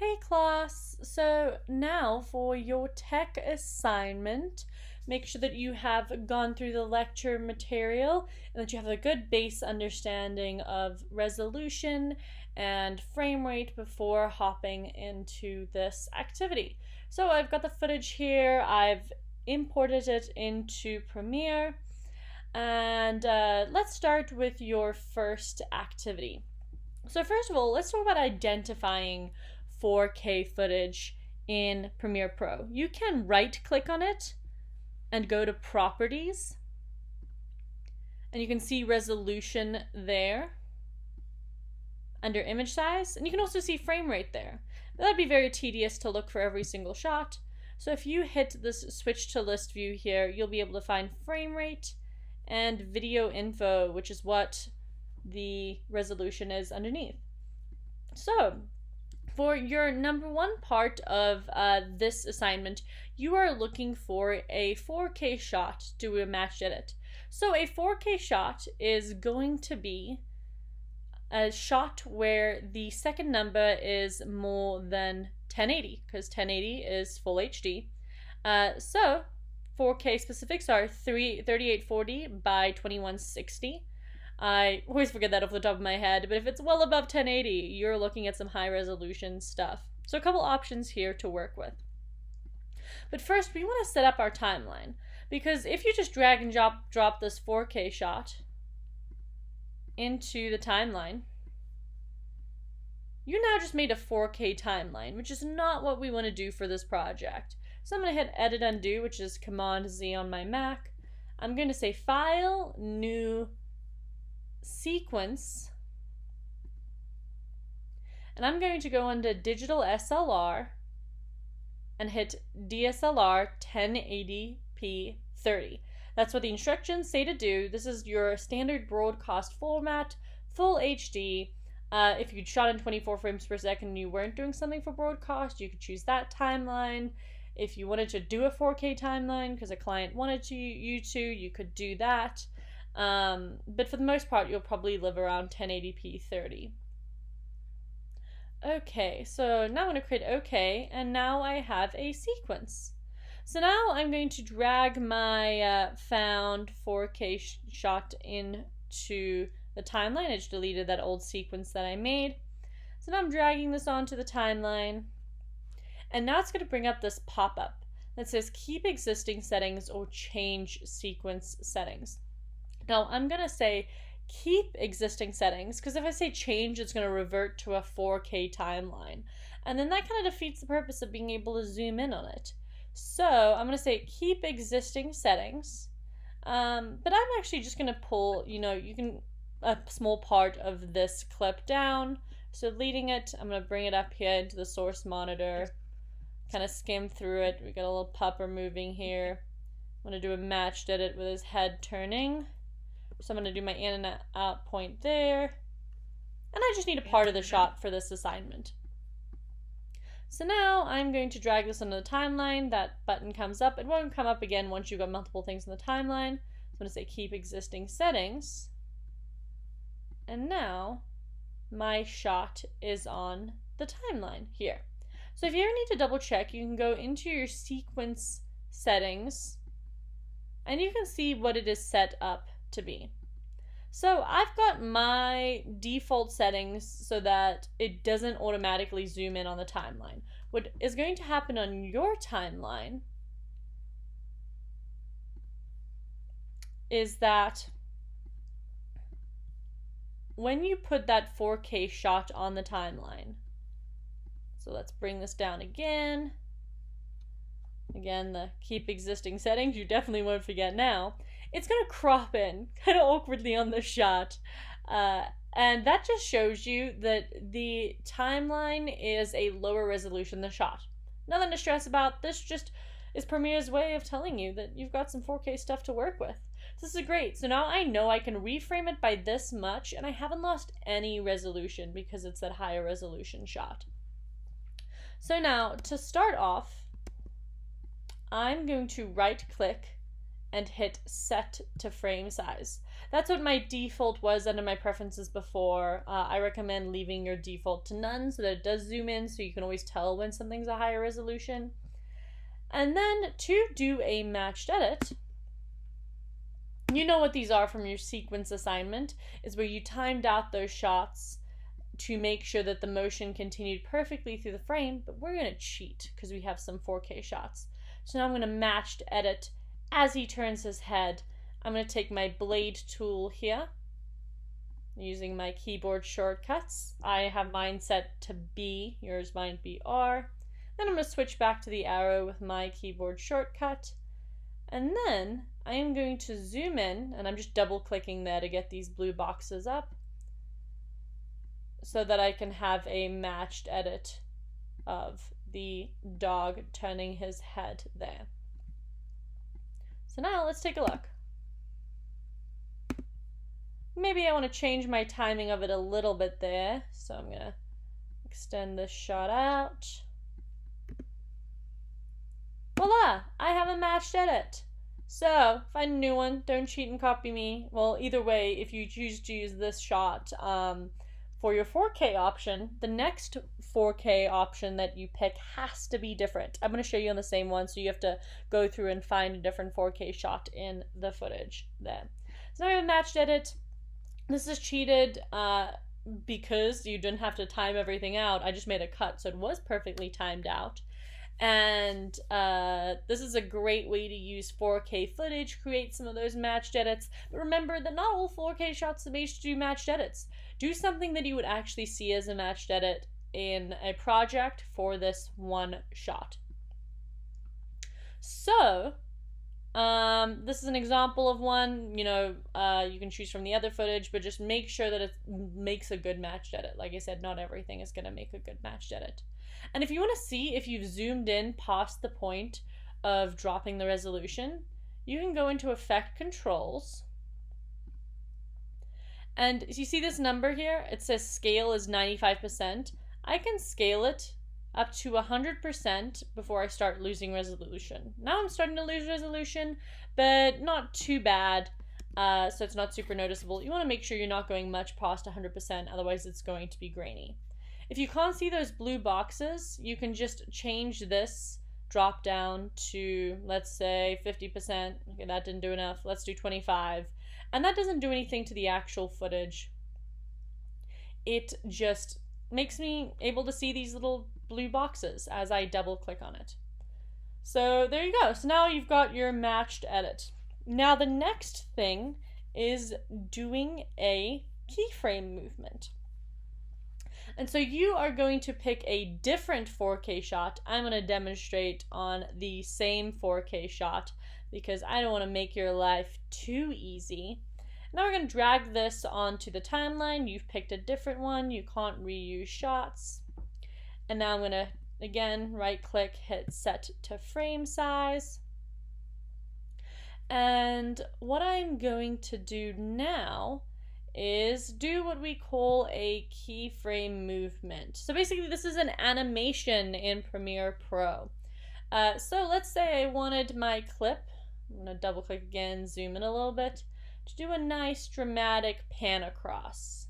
Hey class, so now for your tech assignment, make sure that you have gone through the lecture material and that you have a good base understanding of resolution and frame rate before hopping into this activity. So I've got the footage here, I've imported it into Premiere, and let's start with your first activity. So first of all, let's talk about identifying 4K footage in Premiere Pro. You can right click on it and go to properties, and you can see resolution there under image size, and you can also see frame rate there. But that'd be very tedious to look for every single shot. So if you hit this switch to list view here, you'll be able to find frame rate and video info, which is what the resolution is underneath. So for your number one part of this assignment, you are looking for a 4K shot to do a matched edit. So a 4K shot is going to be a shot where the second number is more than 1080, because 1080 is full HD. So 4K specifics are 3840 by 2160. I always forget that off the top of my head, but if it's well above 1080, you're looking at some high resolution stuff. So a couple options here to work with. But first, we want to set up our timeline, because if you just drag and drop this 4K shot into the timeline, you now just made a 4K timeline, which is not what we want to do for this project. So I'm going to hit Edit Undo, which is Command Z on my Mac. I'm going to say File, New, Sequence, and I'm going to go into Digital SLR and hit DSLR 1080p 30. That's what the instructions say to do. This is your standard broadcast format, full HD. If you shot in 24 frames per second and you weren't doing something for broadcast, you could choose that timeline. If you wanted to do a 4K timeline because a client wanted you to, you could do that. But for the most part, you'll probably live around 1080p 30. Okay, so now I'm going to create OK, and now I have a sequence. So now I'm going to drag my found 4K shot into the timeline. I just deleted that old sequence that I made. So now I'm dragging this onto the timeline, and now it's going to bring up this pop-up that says keep existing settings or change sequence settings. Now I'm going to say keep existing settings, because if I say change, it's going to revert to a 4K timeline. And then that kind of defeats the purpose of being able to zoom in on it. So I'm going to say keep existing settings. But I'm actually just going to pull, a small part of this clip down. So deleting it, I'm going to bring it up here into the source monitor, kind of skim through it. We got a little pupper moving here. I'm going to do a matched edit with his head turning. So I'm going to do my in and out point there. And I just need a part of the shot for this assignment. So now I'm going to drag this onto the timeline. That button comes up. It won't come up again once you've got multiple things in the timeline. So I'm going to say keep existing settings. And now my shot is on the timeline here. So if you ever need to double check, you can go into your sequence settings and you can see what it is set up to be. So I've got my default settings so that it doesn't automatically zoom in on the timeline. What is going to happen on your timeline is that when you put that 4K shot on the timeline, so let's bring this down again. Again, the keep existing settings, you definitely won't forget now. It's going to crop in kind of awkwardly on the shot. And that just shows you that the timeline is a lower resolution than the shot. Nothing to stress about. This just is Premiere's way of telling you that you've got some 4K stuff to work with. This is great. So now I know I can reframe it by this much, and I haven't lost any resolution because it's that higher resolution shot. So now, to start off, I'm going to right click and hit set to frame size. That's what my default was under my preferences before. I recommend leaving your default to none so that it does zoom in so you can always tell when something's a higher resolution. And then to do a matched edit, you know what these are from your sequence assignment, is where you timed out those shots to make sure that the motion continued perfectly through the frame, but we're going to cheat because we have some 4K shots. So now I'm going to matched edit as he turns his head. I'm going to take my blade tool here, using my keyboard shortcuts. I have mine set to B, yours might be R. Then I'm going to switch back to the arrow with my keyboard shortcut. And then I am going to zoom in, and I'm just double clicking there to get these blue boxes up so that I can have a matched edit of the dog turning his head there. So now let's take a look. Maybe I want to change my timing of it a little bit there. So I'm going to extend this shot out. Voila! I have a matched edit. So, find a new one. Don't cheat and copy me. Well, either way, if you choose to use this shot for your 4K option, the next 4K option that you pick has to be different. I'm going to show you on the same one, so you have to go through and find a different 4K shot in the footage there. So now we have a matched edit. This is cheated because you didn't have to time everything out. I just made a cut, so it was perfectly timed out. And this is a great way to use 4K footage, create some of those matched edits. But remember that not all 4K shots are made to do matched edits. Do something that you would actually see as a matched edit in a project for this one shot. So, this is an example of one. You know, you can choose from the other footage, but just make sure that it makes a good matched edit. Like I said, not everything is going to make a good matched edit. And if you want to see if you've zoomed in past the point of dropping the resolution, you can go into Effect Controls. And you see this number here? It says scale is 95%. I can scale it up to 100% before I start losing resolution. Now I'm starting to lose resolution, but not too bad. So it's not super noticeable. You want to make sure you're not going much past 100%, otherwise it's going to be grainy. If you can't see those blue boxes, you can just change this drop down to, let's say, 50%. Okay, that didn't do enough. Let's do 25. And that doesn't do anything to the actual footage. It just makes me able to see these little blue boxes as I double click on it. So there you go. So now you've got your matched edit. Now the next thing is doing a keyframe movement. And so you are going to pick a different 4K shot. I'm going to demonstrate on the same 4K shot because I don't want to make your life too easy. Now we're going to drag this onto the timeline. You've picked a different one. You can't reuse shots. And now I'm going to, again, right click, hit set to frame size. And what I'm going to do now is do what we call a keyframe movement. So basically this is an animation in Premiere Pro. So let's say I wanted my clip, I'm going to double click again, zoom in a little bit, to do a nice dramatic pan across.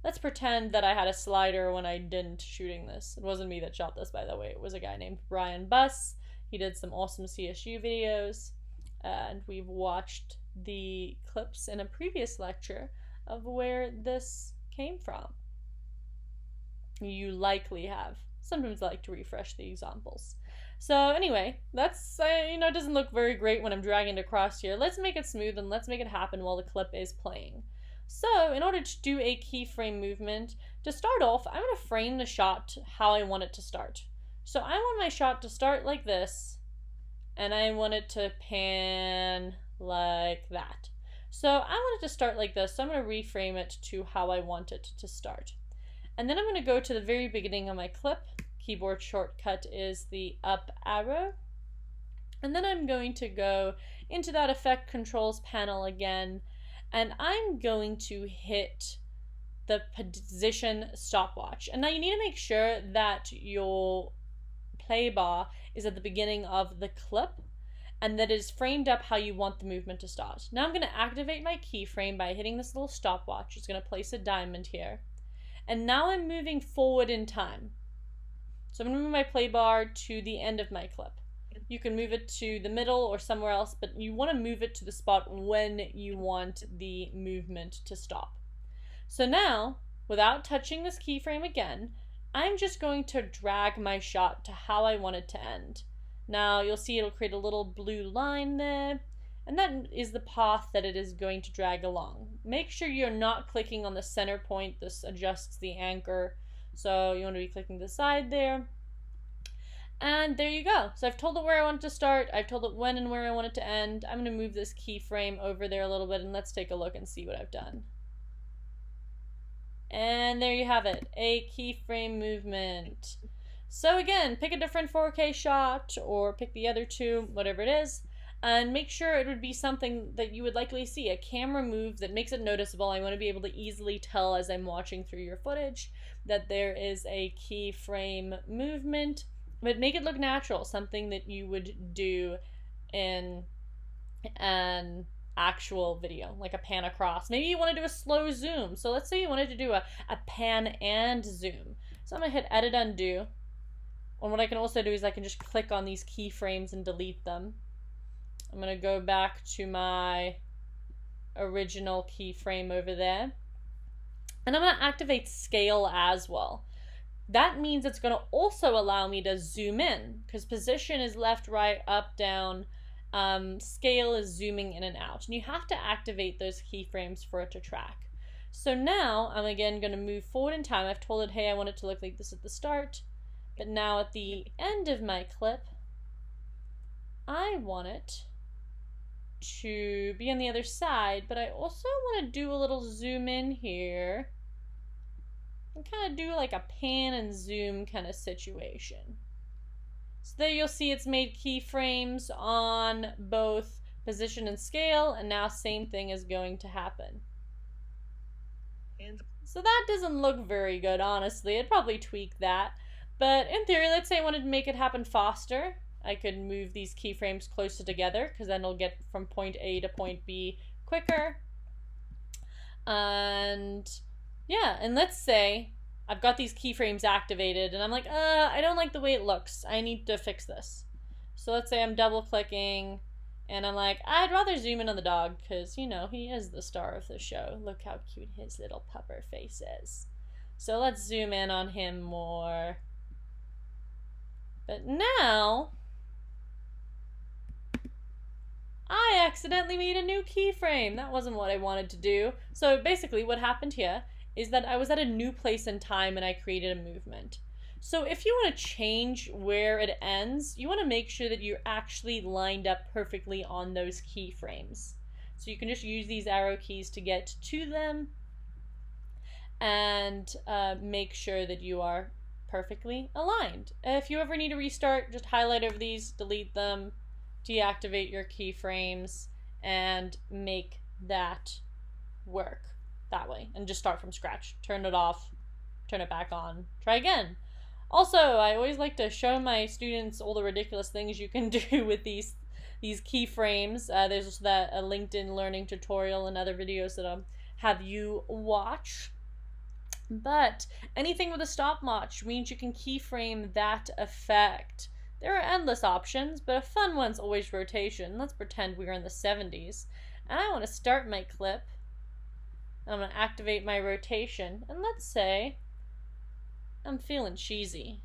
Let's pretend that I had a slider when I didn't shooting this. It wasn't me that shot this, by the way. It was a guy named Brian Buss. He did some awesome CSU videos, and we've watched the clips in a previous lecture of where this came from. You likely have. Sometimes I like to refresh the examples. So anyway, that's, it doesn't look very great when I'm dragging it across here. Let's make it smooth and let's make it happen while the clip is playing. So in order to do a keyframe movement, to start off, I'm going to frame the shot how I want it to start. So I want my shot to start like this, and I want it to pan like that. So I want it to start like this, so I'm going to reframe it to how I want it to start. And then I'm going to go to the very beginning of my clip. Keyboard shortcut is the up arrow. And then I'm going to go into that Effect Controls panel again, and I'm going to hit the position stopwatch. And now you need to make sure that your play bar is at the beginning of the clip. and that is framed up how you want the movement to start. Now I'm going to activate my keyframe by hitting this little stopwatch. It's going to place a diamond here. And now I'm moving forward in time. So I'm going to move my play bar to the end of my clip. You can move it to the middle or somewhere else, but you want to move it to the spot when you want the movement to stop. So now, without touching this keyframe again, I'm just going to drag my shot to how I want it to end. Now you'll see it'll create a little blue line there, and that is the path that it is going to drag along. Make sure you're not clicking on the center point. This adjusts the anchor, so you want to be clicking the side there. And there you go. So I've told it where I want it to start. I've told it when and where I want it to end. I'm going to move this keyframe over there a little bit, and let's take a look and see what I've done. And there you have it, a keyframe movement. So again, pick a different 4K shot or pick the other two, whatever it is, and make sure it would be something that you would likely see, a camera move that makes it noticeable. I want to be able to easily tell as I'm watching through your footage that there is a keyframe movement, but make it look natural, something that you would do in an actual video, like a pan across. Maybe you want to do a slow zoom. So let's say you wanted to do a pan and zoom. So I'm going to hit edit undo. And what I can also do is I can just click on these keyframes and delete them. I'm going to go back to my original keyframe over there. And I'm going to activate scale as well. That means it's going to also allow me to zoom in, because position is left, right, up, down. Scale is zooming in and out, and you have to activate those keyframes for it to track. So now I'm again going to move forward in time. I've told it, hey, I want it to look like this at the start, but now at the end of my clip, I want it to be on the other side, but I also want to do a little zoom in here and kind of do like a pan and zoom kind of situation. So there you'll see it's made keyframes on both position and scale, and now same thing is going to happen. So that doesn't look very good, honestly. I'd probably tweak that. But in theory, let's say I wanted to make it happen faster. I could move these keyframes closer together, because then it'll get from point A to point B quicker. And yeah, and let's say I've got these keyframes activated and I'm like, I don't like the way it looks. I need to fix this. So let's say I'm double clicking and I'm like, I'd rather zoom in on the dog because, you know, he is the star of the show. Look how cute his little pupper face is. So let's zoom in on him more. But now I accidentally made a new keyframe. That wasn't what I wanted to do. So basically what happened here is that I was at a new place in time and I created a movement. So if you want to change where it ends, you want to make sure that you're actually lined up perfectly on those keyframes. So you can just use these arrow keys to get to them and make sure that you are perfectly aligned. If you ever need to restart, just highlight over these, delete them, deactivate your keyframes, and make that work that way, and just start from scratch. Turn it off, turn it back on, try again. Also, I always like to show my students all the ridiculous things you can do with these keyframes. There's also that a LinkedIn learning tutorial and other videos that I'll have you watch. But anything with a stopwatch means you can keyframe that effect. There are endless options, but a fun one's always rotation. Let's pretend we're in the 70s. And I want to start my clip. I'm going to activate my rotation. And let's say I'm feeling cheesy.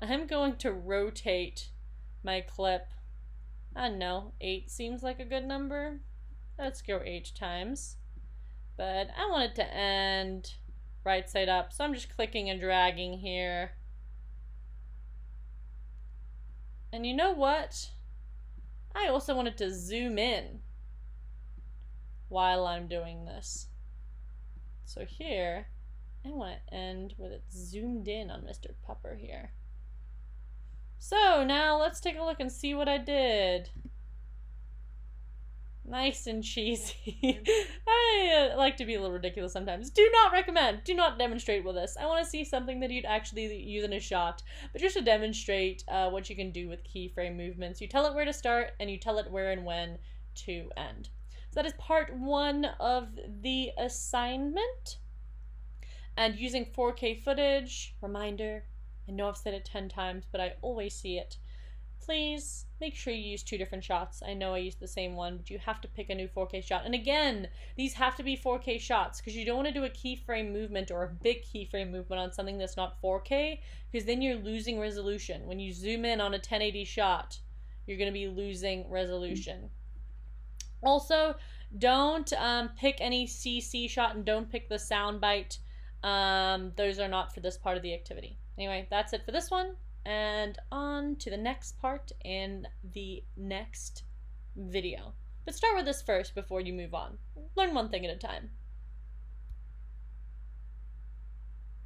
I'm going to rotate my clip. I don't know, 8 seems like a good number. Let's go 8 times. But I want it to end right side up. So I'm just clicking and dragging here. And you know what? I also wanted to zoom in while I'm doing this. So here, I want to end with it zoomed in on Mr. Pupper here. So now let's take a look and see what I did. Nice and cheesy. I like to be a little ridiculous sometimes. Do not recommend. Do not demonstrate with this. I want to see something that you'd actually use in a shot. But just to demonstrate what you can do with keyframe movements, you tell it where to start and you tell it where and when to end. So that is part 1 of the assignment. And using 4K footage, reminder, I know I've said it 10 times, but I always see it. Please make sure you use 2 different shots. I know I used the same one, but you have to pick a new 4K shot. And again, these have to be 4K shots because you don't want to do a keyframe movement or a big keyframe movement on something that's not 4K because then you're losing resolution. When you zoom in on a 1080 shot, you're going to be losing resolution. Also, don't pick any CC shot and don't pick the soundbite. Those are not for this part of the activity. Anyway, that's it for this one. And on to the next part in the next video. But start with this first before you move on. Learn one thing at a time.